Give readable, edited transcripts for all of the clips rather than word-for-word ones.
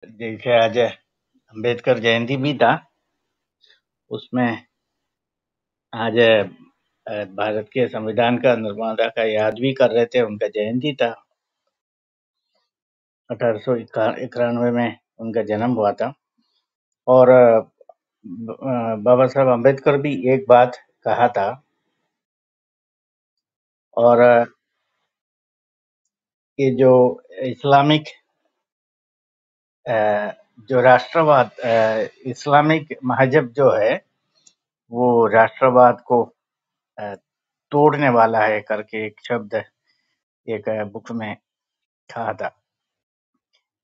जैसे आज अंबेडकर जयंती भी था, उसमें आज भारत के संविधान का निर्माता का याद भी कर रहे थे। उनका जयंती था, 1891 में उनका जन्म हुआ था। और बाबा साहब अंबेडकर भी एक बात कहा था, और ये जो इस्लामिक जो राष्ट्रवाद, इस्लामिक महजब जो है, वो राष्ट्रवाद को तोड़ने वाला है करके एक शब्द एक बुक में कहा था।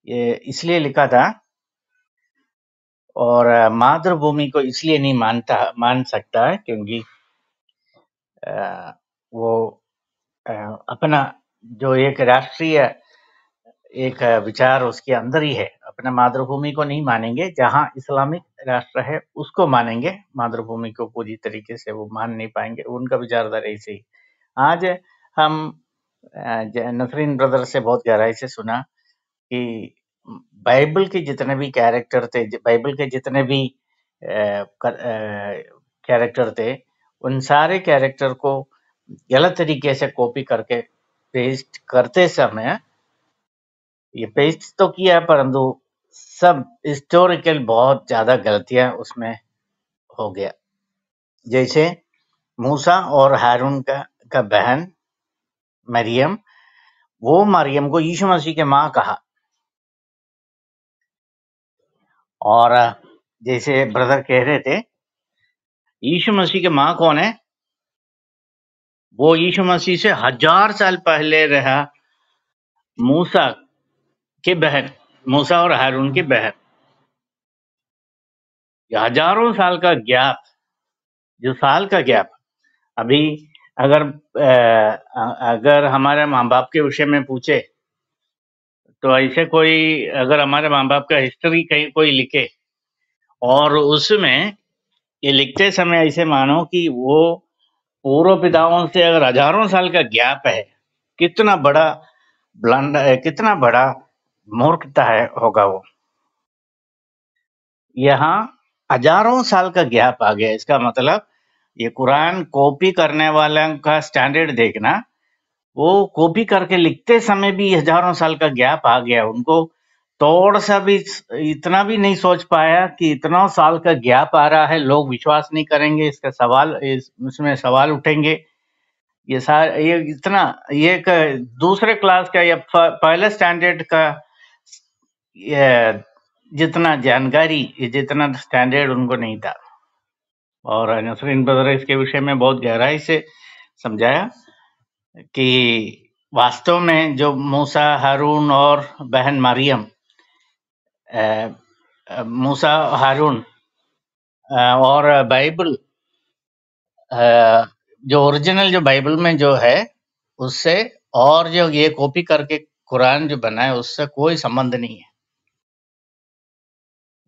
ये इसलिए लिखा था, और मातृभूमि को इसलिए नहीं मान सकता है क्योंकि वो अपना जो एक राष्ट्रीय एक विचार उसके अंदर ही है। अपना मातृभूमि को नहीं मानेंगे, जहां इस्लामिक राष्ट्र है उसको मानेंगे। मातृभूमि को पूरी तरीके से वो मान नहीं पाएंगे, उनका विचारधारा ऐसे ही। आज हम नसरीन ब्रदर से बहुत गहराई से सुना कि बाइबल के जितने भी कैरेक्टर थे, बाइबल के जितने भी कैरेक्टर थे, उन सारे कैरेक्टर को गलत तरीके से कॉपी करके पेस्ट करते समय, ये पेस्ट तो किया परंतु सब हिस्टोरिकल बहुत ज्यादा गलतियां उसमें हो गया। जैसे मूसा और हारून का बहन मरियम, वो मरियम को यीशु मसीह के माँ कहा। और जैसे ब्रदर कह रहे थे, यीशु मसीह के माँ कौन है? वो यीशु मसीह से 1000 साल पहले रहा मूसा के बहन, मूसा और हारून की बहन। हजारों साल का गैप, जो साल का गैप, अभी अगर हमारे माँ बाप के विषय में पूछे तो ऐसे कोई, अगर हमारे माँ बाप का हिस्ट्री कहीं कोई लिखे और उसमें ये लिखते समय ऐसे मानो कि वो पूर्व पिताओं से अगर हजारों साल का गैप है, कितना बड़ा ब्लंडर है, कितना बड़ा मूर्खता है होगा वो। यहाँ हजारों साल का गैप आ गया। इसका मतलब ये कुरान कॉपी करने वालों का स्टैंडर्ड देखना, वो कॉपी करके लिखते समय भी हजारों साल का गैप आ गया। उनको थोड़ा सा भी इतना भी नहीं सोच पाया कि इतना साल का गैप आ रहा है, लोग विश्वास नहीं करेंगे, इसका सवाल इसमें सवाल उठेंगे। ये इतना, ये एक दूसरे क्लास का या पहले स्टैंडर्ड का ये जितना जानकारी, जितना स्टैंडर्ड उनको नहीं था। और नसरीन ब्रदर इसके विषय में बहुत गहराई से समझाया कि वास्तव में जो मूसा, हारून और बहन मरियम, मूसा, हारून और बाइबल, जो ओरिजिनल जो बाइबल में जो है उससे, और जो ये कॉपी करके कुरान जो बना है उससे कोई संबंध नहीं है।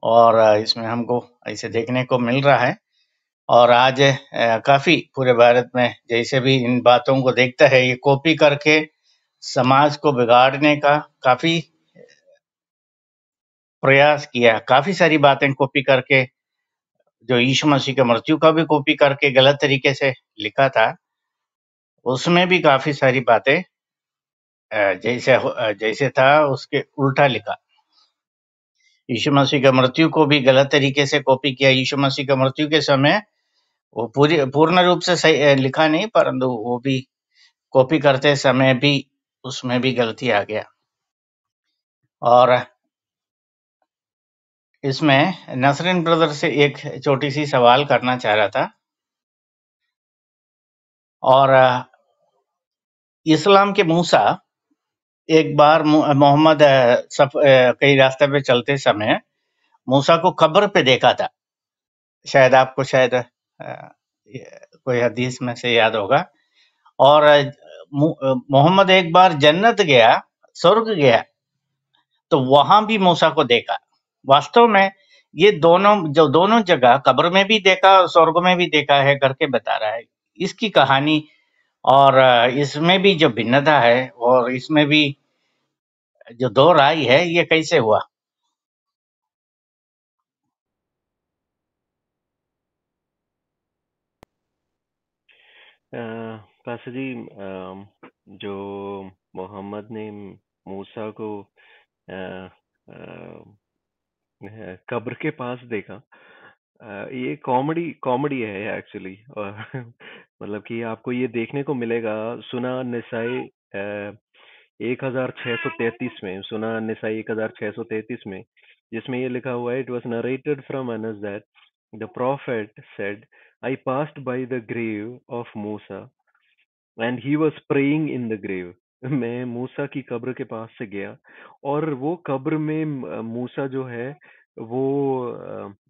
और इसमें हमको ऐसे देखने को मिल रहा है। और आज काफी पूरे भारत में जैसे भी इन बातों को देखता है, ये कॉपी करके समाज को बिगाड़ने का काफी प्रयास किया। काफी सारी बातें कॉपी करके, जो यीशु मसीह के मृत्यु का भी कॉपी करके गलत तरीके से लिखा था, उसमें भी काफी सारी बातें जैसे था उसके उल्टा लिखा। यीशु मसीह के मृत्यु को भी गलत तरीके से कॉपी किया। यीशु मसीह के मृत्यु के समय वो पूर्ण रूप से सही लिखा नहीं, परंतु वो भी कॉपी करते समय भी उसमें भी गलती आ गया। और इसमें नसरीन ब्रदर से एक छोटी सी सवाल करना चाह रहा था। और इस्लाम के मूसा एक बार मोहम्मद कई रास्ते पे चलते समय मूसा को कब्र पे देखा था। शायद आपको कोई हदीस में से याद होगा। और मोहम्मद एक बार जन्नत गया, स्वर्ग गया, तो वहां भी मूसा को देखा। वास्तव में ये दोनों जगह, कब्र में भी देखा और स्वर्ग में भी देखा है करके बता रहा है। इसकी कहानी और इसमें भी जो भिन्नता है और इसमें भी जो दो राय है, ये कैसे हुआ? पास्टर जी, जो मोहम्मद ने मूसा को अ, अ, कब्र के पास देखा, ये कॉमेडी कॉमेडी है एक्चुअली। और मतलब कि आपको ये देखने को मिलेगा सुना निसाई 1633 में, सुना निसाई 1633 में, जिसमें ये लिखा हुआ है, it was narrated from Anas that the prophet said, I passed by the grave of Musa and he was praying in the grave. मैं मूसा की कब्र के पास से गया और वो कब्र में मूसा जो है वो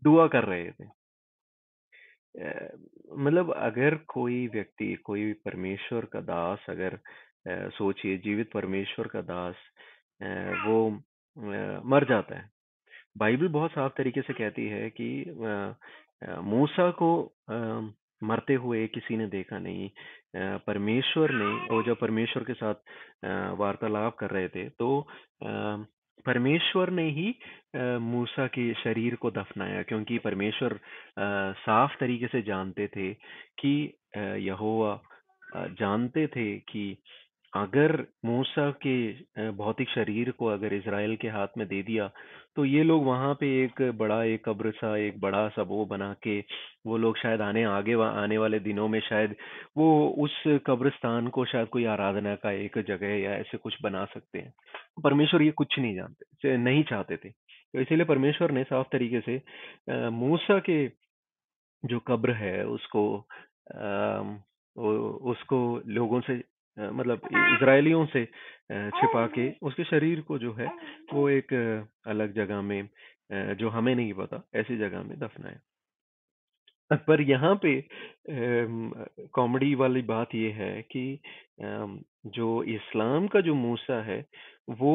दुआ कर रहे थे। मतलब अगर कोई व्यक्ति, कोई परमेश्वर का दास, अगर सोचिए जीवित परमेश्वर का दास अ, वो मर जाता है। बाइबल बहुत साफ तरीके से कहती है कि मूसा को मरते हुए किसी ने देखा नहीं। परमेश्वर ने, वो जब परमेश्वर के साथ वार्तालाप कर रहे थे, तो परमेश्वर ने ही मूसा के शरीर को दफनाया, क्योंकि परमेश्वर साफ तरीके से जानते थे कि यहोवा जानते थे कि अगर मूसा के भौतिक शरीर को अगर इज़राइल के हाथ में दे दिया, तो ये लोग वहाँ पे एक कब्र सा, एक बड़ा सा वो बना के, वो लोग शायद आने वाले दिनों में शायद वो उस कब्रिस्तान को शायद कोई आराधना का एक जगह या ऐसे कुछ बना सकते हैं। परमेश्वर ये कुछ नहीं नहीं चाहते थे। तो इसीलिए परमेश्वर ने साफ तरीके से मूसा के जो कब्र है उसको उसको लोगों से मतलब इजरायलियों से छिपा के उसके शरीर को जो है वो एक अलग जगह में, जो हमें नहीं पता, ऐसी जगह में दफनाया। पर यहाँ पे कॉमेडी वाली बात ये है कि जो इस्लाम का जो मूसा है वो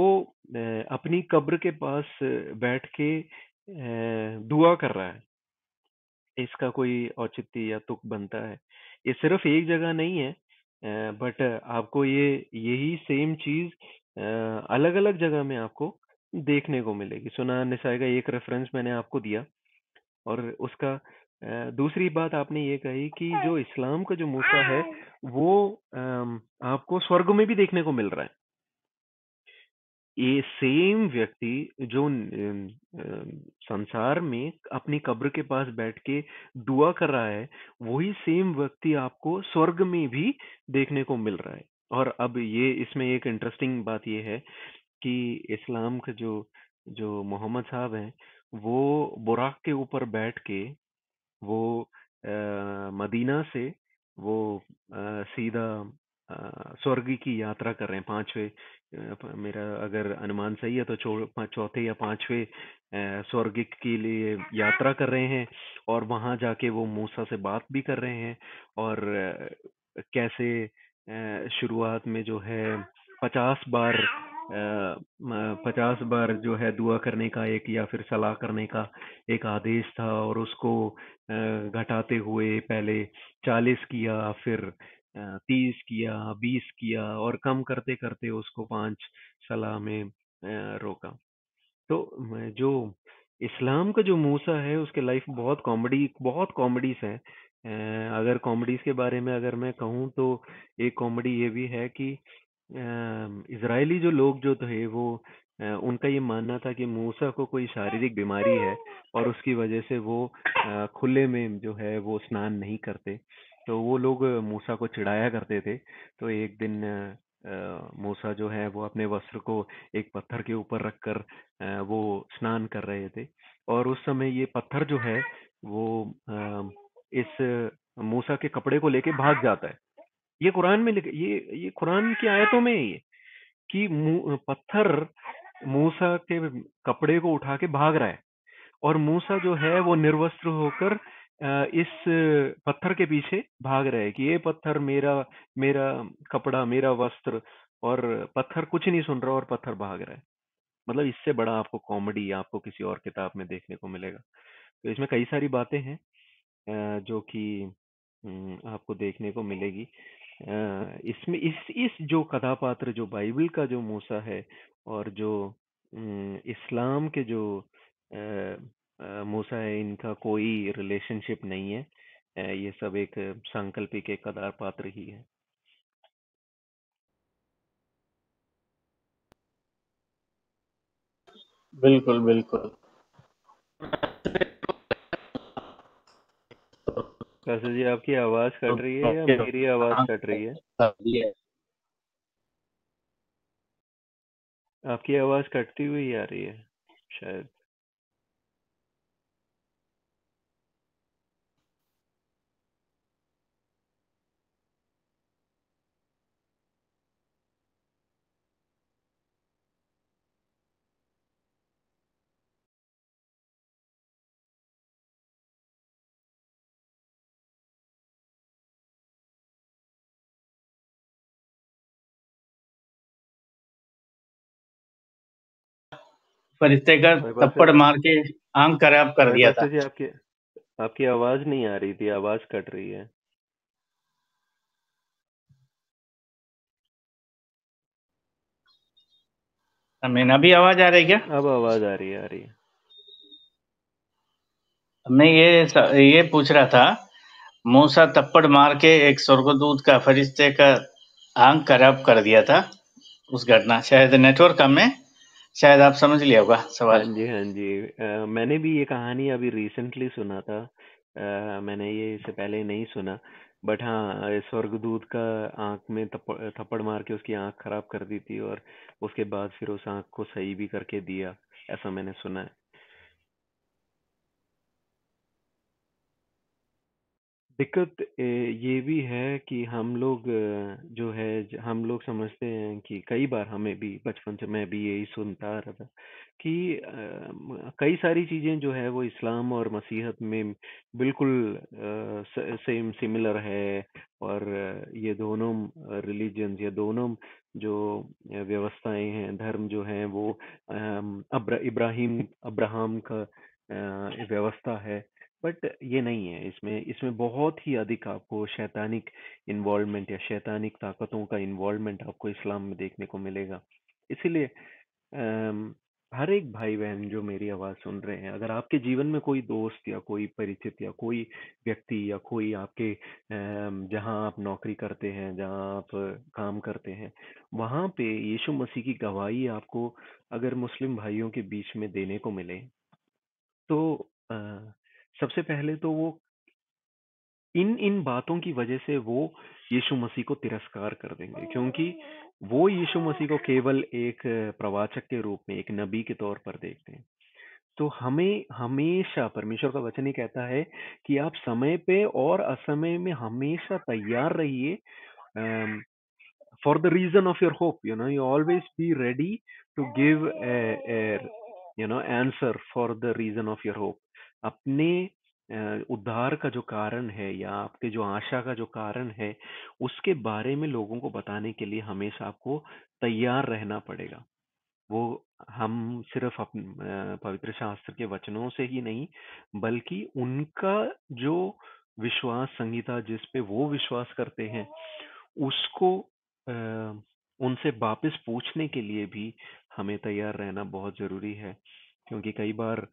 अपनी कब्र के पास बैठ के दुआ कर रहा है। इसका कोई औचित्य या तुक बनता है? ये सिर्फ एक जगह नहीं है, बट आपको ये यही सेम चीज अलग अलग जगह में आपको देखने को मिलेगी। सुना निसाई का एक रेफरेंस मैंने आपको दिया, और उसका दूसरी बात आपने ये कही कि जो इस्लाम का जो मूसा है वो आपको स्वर्ग में भी देखने को मिल रहा है। ये सेम व्यक्ति जो संसार में अपनी कब्र के पास बैठ के दुआ कर रहा है, वही सेम व्यक्ति आपको स्वर्ग में भी देखने को मिल रहा है। और अब ये इसमें एक इंटरेस्टिंग बात ये है कि इस्लाम का जो जो मोहम्मद साहब हैं, वो बुराक के ऊपर बैठ के वो मदीना से वो सीधा स्वर्ग की यात्रा कर रहे हैं। पांचवे मेरा अगर अनुमान सही है तो चौथे या पांचवे स्वर्ग के लिए यात्रा कर रहे हैं, और वहां जाके वो मूसा से बात भी कर रहे हैं। और कैसे शुरुआत में जो है 50 बार 50 बार जो है दुआ करने का एक, या फिर सलाह करने का एक आदेश था, और उसको घटाते हुए पहले 40 किया, फिर 30 किया, 20 किया, और कम करते करते उसको 5 सलाह में रोका। तो जो इस्लाम का जो मूसा है उसके लाइफ बहुत कॉमेडीज है। अगर कॉमेडीज के बारे में अगर मैं कहूँ तो एक कॉमेडी ये भी है कि इजरायली जो लोग जो थे वो उनका ये मानना था कि मूसा को कोई शारीरिक बीमारी है, और उसकी वजह से वो खुले में जो है वो स्नान नहीं करते। तो वो लोग मूसा को चिढ़ाया करते थे। तो एक दिन मूसा जो है वो अपने वस्त्र को एक पत्थर के ऊपर रखकर वो स्नान कर रहे थे, और उस समय ये पत्थर जो है वो इस मूसा के कपड़े को लेके भाग जाता है। ये कुरान में ये कुरान की आयतों में है ये, कि पत्थर मूसा के कपड़े को उठा के भाग रहा है, और मूसा जो है वो निर्वस्त्र होकर इस पत्थर के पीछे भाग रहा है कि ये पत्थर मेरा मेरा कपड़ा, मेरा वस्त्र। और पत्थर कुछ नहीं सुन रहा और पत्थर भाग रहा है। मतलब इससे बड़ा आपको कॉमेडी आपको किसी और किताब में देखने को मिलेगा। तो इसमें कई सारी बातें हैं जो कि आपको देखने को मिलेगी। इसमें इस जो कथापात्र, जो बाइबल का जो मूसा है, और जो इस्लाम के जो मूसा है, इनका कोई रिलेशनशिप नहीं है। ये सब एक सांकल्पिक एक कदार पात्र ही है। बिल्कुल बिल्कुल। वैसे जी आपकी आवाज कट रही है या मेरी आवाज कट रही है? आपकी आवाज कटती हुई आ रही है शायद। फरिश्ते का महिपाल थप्पड़ सर, मार के आंख खराब कर दिया महिपाल था। सर जी आपकी आपकी आवाज नहीं आ रही थी, आवाज कट रही है। मैं अभी आवाज आ रही क्या? अब आवाज आ रही है, आ रही है। मैं ये पूछ रहा था, मूसा थप्पड़ मार के एक स्वर्गदूत का फरिश्ते का आंख खराब कर दिया था। उस घटना शायद नेटवर्क कम है, शायद आप समझ लिया होगा हाँ सवाल। जी, हाँ जी। मैंने भी ये कहानी अभी रिसेंटली सुना था। मैंने ये इससे पहले नहीं सुना। बट हाँ, स्वर्गदूत का आंख में थप्पड़ मार के उसकी आंख खराब कर दी थी, और उसके बाद फिर उस आंख को सही भी करके दिया, ऐसा मैंने सुना है। दिक्कत ये भी है कि हम लोग जो है हम लोग समझते हैं कि कई बार हमें भी बचपन से मैं भी यही सुनता आ रहा था कि कई सारी चीजें जो है वो इस्लाम और मसीहत में बिल्कुल सेम सिमिलर है। और ये दोनों रिलीजन्स या दोनों जो व्यवस्थाएं हैं, धर्म जो हैं वो इब्राहिम अब्राहम का व्यवस्था है। बट ये नहीं है, इसमें इसमें बहुत ही अधिक आपको शैतानिक इन्वॉल्वमेंट या शैतानिक ताकतों का इन्वॉल्वमेंट आपको इस्लाम में देखने को मिलेगा। इसीलिए हर एक भाई बहन जो मेरी आवाज़ सुन रहे हैं, अगर आपके जीवन में कोई दोस्त या कोई परिचित या कोई व्यक्ति या कोई आपके जहाँ आप नौकरी करते हैं, जहाँ आप काम करते हैं, वहाँ पे यीशु मसीह की गवाही आपको अगर मुस्लिम भाइयों के बीच में देने को मिले, तो अ, सबसे पहले तो वो इन इन बातों की वजह से वो यीशु मसीह को तिरस्कार कर देंगे, क्योंकि वो यीशु मसीह को केवल एक प्रवाचक के रूप में, एक नबी के तौर पर देखते हैं। तो हमें हमेशा परमेश्वर का वचन ही कहता है कि आप समय पे और असमय में हमेशा तैयार रहिए, for the reason of your hope. You always be ready to give a answer for the reason of your hope. अपने उद्धार का जो कारण है या आपके जो आशा का जो कारण है, उसके बारे में लोगों को बताने के लिए हमेशा आपको तैयार रहना पड़ेगा। वो हम सिर्फ पवित्र शास्त्र के वचनों से ही नहीं, बल्कि उनका जो विश्वास संहिता जिस पे वो विश्वास करते हैं, उसको अ, उनसे वापस पूछने के लिए भी हमें तैयार रहना बहुत ज़रूरी है। क्योंकि कई बार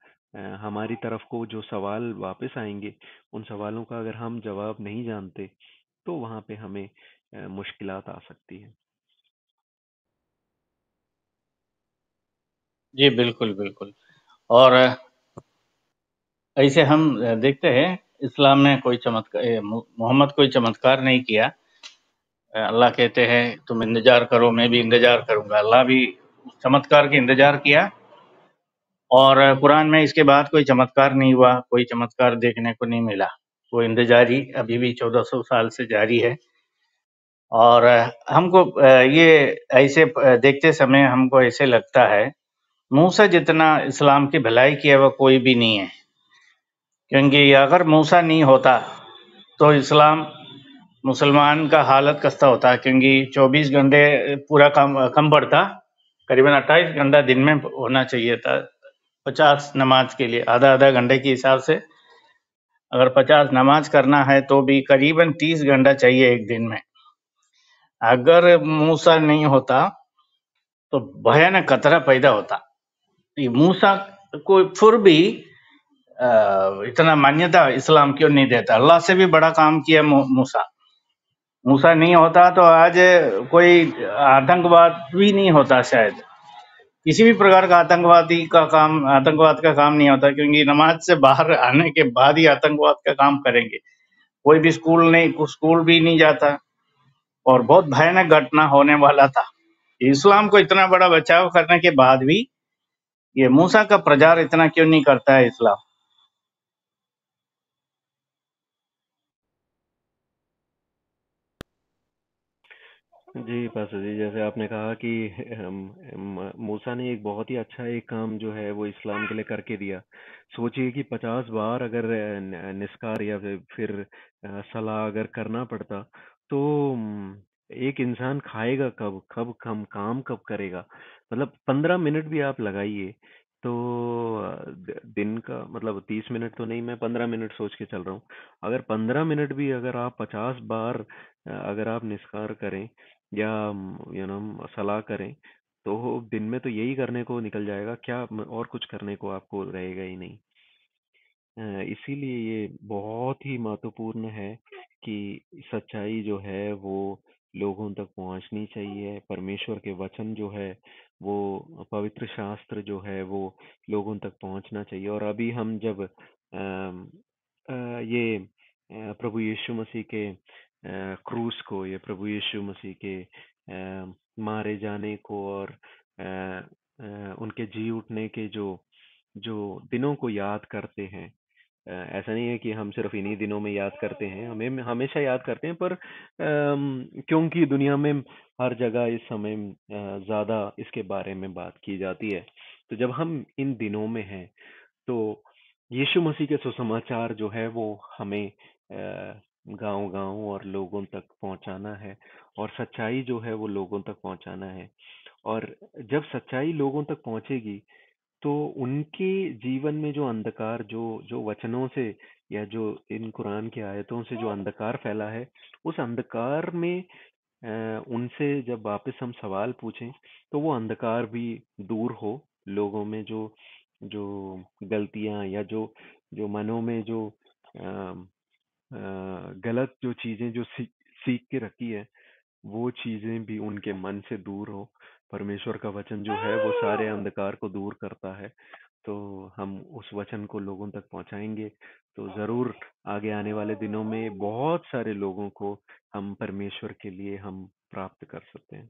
हमारी तरफ को जो सवाल वापस आएंगे, उन सवालों का अगर हम जवाब नहीं जानते, तो वहाँ पे हमें मुश्किलात आ सकती है। जी बिल्कुल बिल्कुल। और ऐसे हम देखते हैं इस्लाम में कोई चमत्कार, मोहम्मद कोई चमत्कार नहीं किया। अल्लाह कहते हैं तुम इंतजार करो, मैं भी इंतजार करूंगा। अल्लाह भी चमत्कार के इंतजार किया, और कुरान में इसके बाद कोई चमत्कार नहीं हुआ, कोई चमत्कार देखने को नहीं मिला। वो इंतजारी अभी भी 1400 साल से जारी है। और हमको ये ऐसे देखते समय हमको ऐसे लगता है, मूसा जितना इस्लाम की भलाई किया हुआ कोई भी नहीं है। क्योंकि अगर मूसा नहीं होता तो इस्लाम मुसलमान का हालत कस्ता होता, क्योंकि 24 घंटे पूरा कम पड़ता। करीबन 28 घंटा दिन में होना चाहिए था 50 नमाज के लिए। आधा आधा घंटे के हिसाब से अगर 50 नमाज करना है तो भी करीबन 30 घंटा चाहिए एक दिन में। अगर मूसा नहीं होता तो भयानक खतरा पैदा होता। ये मूसा को फिर भी इतना मान्यता इस्लाम क्यों नहीं देता? अल्लाह से भी बड़ा काम किया मूसा। मूसा नहीं होता तो आज कोई आतंकवाद भी नहीं होता शायद। किसी भी प्रकार का आतंकवाद का काम नहीं होता, क्योंकि नमाज से बाहर आने के बाद ही आतंकवाद का काम करेंगे। कोई भी स्कूल भी नहीं जाता, और बहुत भयानक घटना होने वाला था। इस्लाम को इतना बड़ा बचाव करने के बाद भी ये मूसा का प्रचार इतना क्यों नहीं करता है इस्लाम? जी, पास्टर जी, जैसे आपने कहा कि मूसा ने एक बहुत ही अच्छा एक काम जो है वो इस्लाम के लिए करके दिया। सोचिए कि 50 बार अगर निस्कार या फिर सलाह अगर करना पड़ता, तो एक इंसान खाएगा कब, काम कब करेगा? मतलब 15 मिनट भी आप लगाइए, तो दिन का मतलब 30 मिनट तो नहीं, मैं 15 मिनट सोच के चल रहा हूँ। अगर 15 मिनट भी अगर आप 50 बार अगर आप निस्कार करें या सलाह करें, तो दिन में तो यही करने को निकल जाएगा, क्या और कुछ करने को आपको रहेगा ही नहीं। इसीलिए ये बहुत ही महत्वपूर्ण है कि सच्चाई जो है वो लोगों तक पहुंचनी चाहिए। परमेश्वर के वचन जो है वो, पवित्र शास्त्र जो है वो लोगों तक पहुंचना चाहिए। और अभी हम जब ये प्रभु यीशु मसीह के क्रूस को, ये प्रभु यीशु मसीह के मारे जाने को और उनके जी उठने के जो जो दिनों को याद करते हैं, ऐसा नहीं है कि हम सिर्फ इन्हीं दिनों में याद करते हैं, हमें हमेशा याद करते हैं, पर क्योंकि दुनिया में हर जगह इस समय ज्यादा इसके बारे में बात की जाती है, तो जब हम इन दिनों में हैं, तो यीशु मसीह के सुसमाचार जो है वो हमें गांव गांव और लोगों तक पहुंचाना है, और सच्चाई जो है वो लोगों तक पहुंचाना है। और जब सच्चाई लोगों तक पहुंचेगी, तो उनके जीवन में जो अंधकार, जो जो वचनों से या जो इन कुरान की आयतों से जो अंधकार फैला है, उस अंधकार में उनसे जब वापस हम सवाल पूछें, तो वो अंधकार भी दूर हो। लोगों में जो जो गलतियां या जो जो मनों में जो गलत जो चीजें जो सीख के रखी है, वो चीजें भी उनके मन से दूर हो। परमेश्वर का वचन जो है वो सारे अंधकार को दूर करता है। तो हम उस वचन को लोगों तक पहुंचाएंगे, तो जरूर आगे आने वाले दिनों में बहुत सारे लोगों को हम परमेश्वर के लिए हम प्राप्त कर सकते हैं।